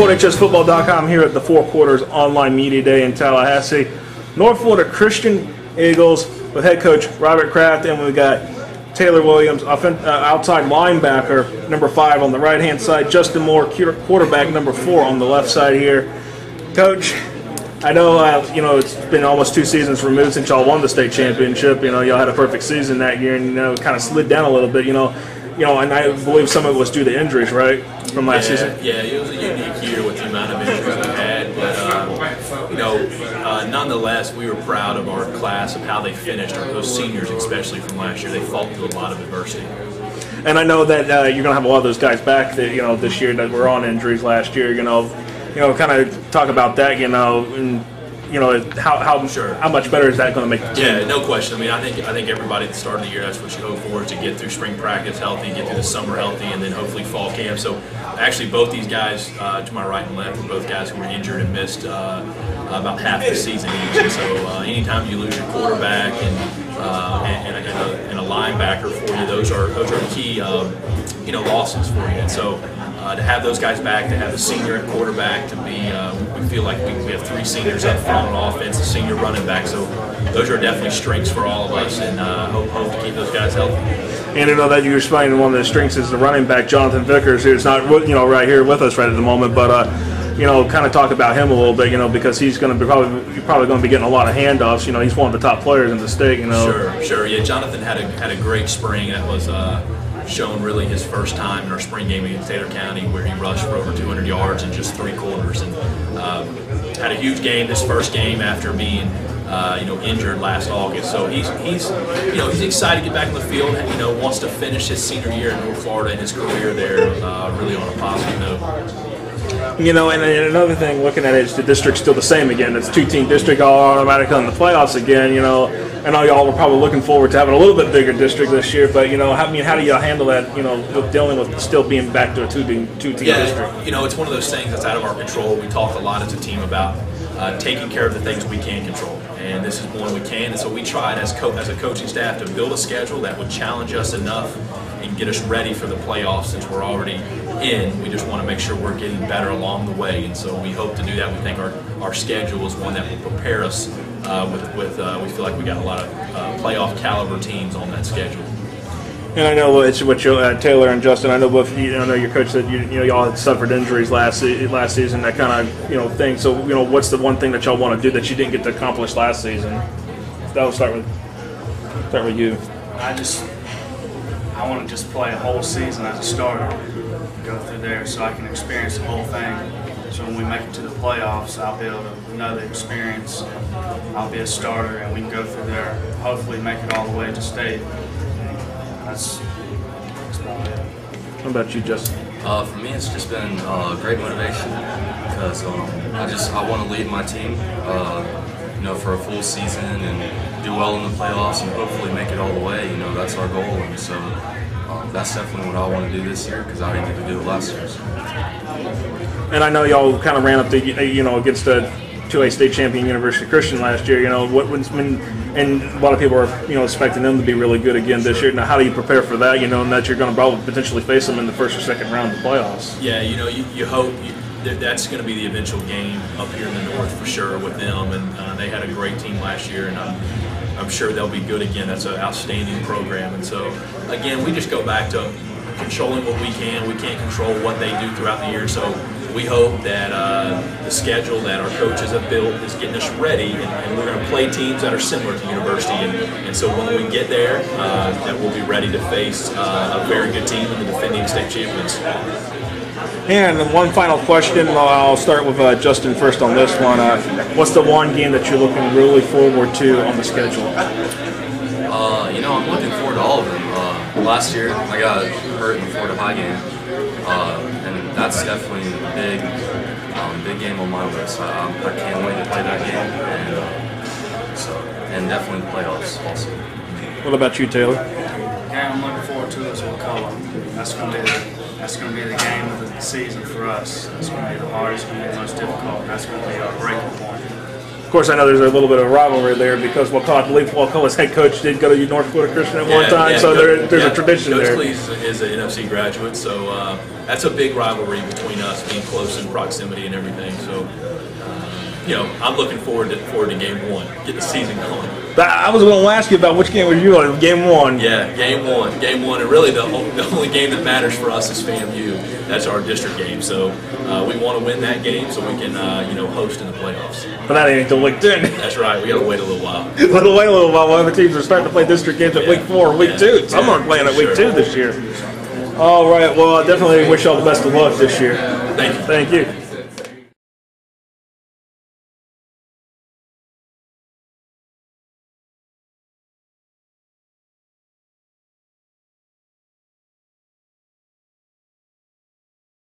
4HSFootball.com here at the Four Quarters Online Media Day in Tallahassee. North Florida Christian Eagles with head coach Robert Kraft, and we've got Taylor Williams, outside linebacker, number 5 on the right-hand side. Justin Moore, quarterback, number 4 on the left side here. Coach, I know it's been almost 2 seasons removed since y'all won the state championship. Y'all had a perfect season that year, and it kind of slid down a little bit. And I believe some of it was due to injuries, right, from last season? Yeah, it was a unique year with the amount of injuries we had, but nonetheless, we were proud of our class of how they finished. Those seniors, especially from last year, they fought through a lot of adversity. And I know that you're going to have a lot of those guys back that this year that were on injuries last year. Kind of talk about that. And how much better is that going to make the team? Yeah, no question. I mean, I think everybody at the start of the year, that's what you hope for, is to get through spring practice healthy, get through the summer healthy, and then hopefully fall camp. So actually both these guys, to my right and left, were both guys who were injured and missed about half the season each. And so anytime you lose your quarterback and a linebacker for you, those are key losses for you. And so to have those guys back, to have the senior at quarterback, to be we feel like we have 3 seniors up front on offense, a senior running back. So those are definitely strengths for all of us, and hope to keep those guys healthy. And I know that you were explaining one of the strengths is the running back, Jonathan Vickers, who's not right here with us right at the moment, but kind of talk about him a little bit, because he's going to be probably going to be getting a lot of handoffs. He's one of the top players in the state. Sure. Yeah, Jonathan had a great spring. That was shown really his first time in our spring game against Taylor County, where he rushed for over 200 yards in just 3 quarters, and had a huge game this first game after being injured last August. So he's excited to get back in the field. Wants to finish his senior year in North Florida and his career there really on a positive note. And another thing, looking at it, is the district's still the same again. It's 2-team district, all automatic in the playoffs again. I know y'all were probably looking forward to having a little bit bigger district this year, but how do you handle that? With dealing with still being back to a two-team district. It's one of those things that's out of our control. We talk a lot as a team about taking care of the things we can control, and this is one we can. And so we tried as a coaching staff to build a schedule that would challenge us enough and get us ready for the playoffs. Since we're already in, we just want to make sure we're getting better along the way, and so we hope to do that. We think our schedule is one that will prepare us we feel like we got a lot of playoff caliber teams on that schedule. And I know it's what Taylor and Justin. I know both. I know your coach said y'all had suffered injuries last season, that kind of thing. So what's the one thing that y'all want to do that you didn't get to accomplish last season? That'll start with you. I want to just play a whole season as a starter, go through there so I can experience the whole thing. So when we make it to the playoffs, I'll be able to know the experience. I'll be a starter, and we can go through there, hopefully make it all the way to state. That's about it. What about you, Justin? For me, it's just been great motivation because I want to lead my team, for a full season and do well in the playoffs and hopefully make it all the way. That's our goal, and so that's definitely what I want to do this year because I didn't get to do it last year. So. And I know y'all kind of ran up against the 2A state champion University Christian last year. And a lot of people are expecting them to be really good again this year. Now, how do you prepare for that? And that you're going to probably potentially face them in the first or second round of the playoffs. Yeah, you hope that's going to be the eventual game up here in the north for sure with them. And they had a great team last year, and I'm sure they'll be good again. That's an outstanding program. And so again, we just go back to controlling what we can. We can't control what they do throughout the year. So we hope that the schedule that our coaches have built is getting us ready, and we're going to play teams that are similar to University. And so when we get there, that we'll be ready to face a very good team and the defending state champions. And one final question. I'll start with Justin first on this one. What's the one game that you're looking really forward to on the schedule? I'm looking forward to all of them. Last year, I got hurt in the Florida High game, and that's definitely a big game on my list. I can't wait to play that game, and definitely the playoffs also. What about you, Taylor? The game I'm looking forward to is McCullough. That's going to be the game of the season for us. It's going to be the hardest, going to be the most difficult. That's going to be our breaking point. Of course, I know there's a little bit of rivalry there because I believe Wakulla's head coach did go to North Florida Christian at one time, so there's a tradition Coach there. Coach Cleese is an NFC graduate, so that's a big rivalry between us, being close in proximity and everything. So, I'm looking forward to game one, get the season going. I was going to ask you about which game were you on, game one. Yeah, game one, and really the only game that matters for us is FAMU. That's our district game, so we want to win that game so we can, host in the playoffs. But that ain't until week 10. That's right. We got to wait a little while. Wait a little while. Other teams are starting to play district games at week 4 or week 2. Some aren't playing at week 2 this year. All right. Well, I definitely wish y'all the best of luck this year. Thank you. Thank you.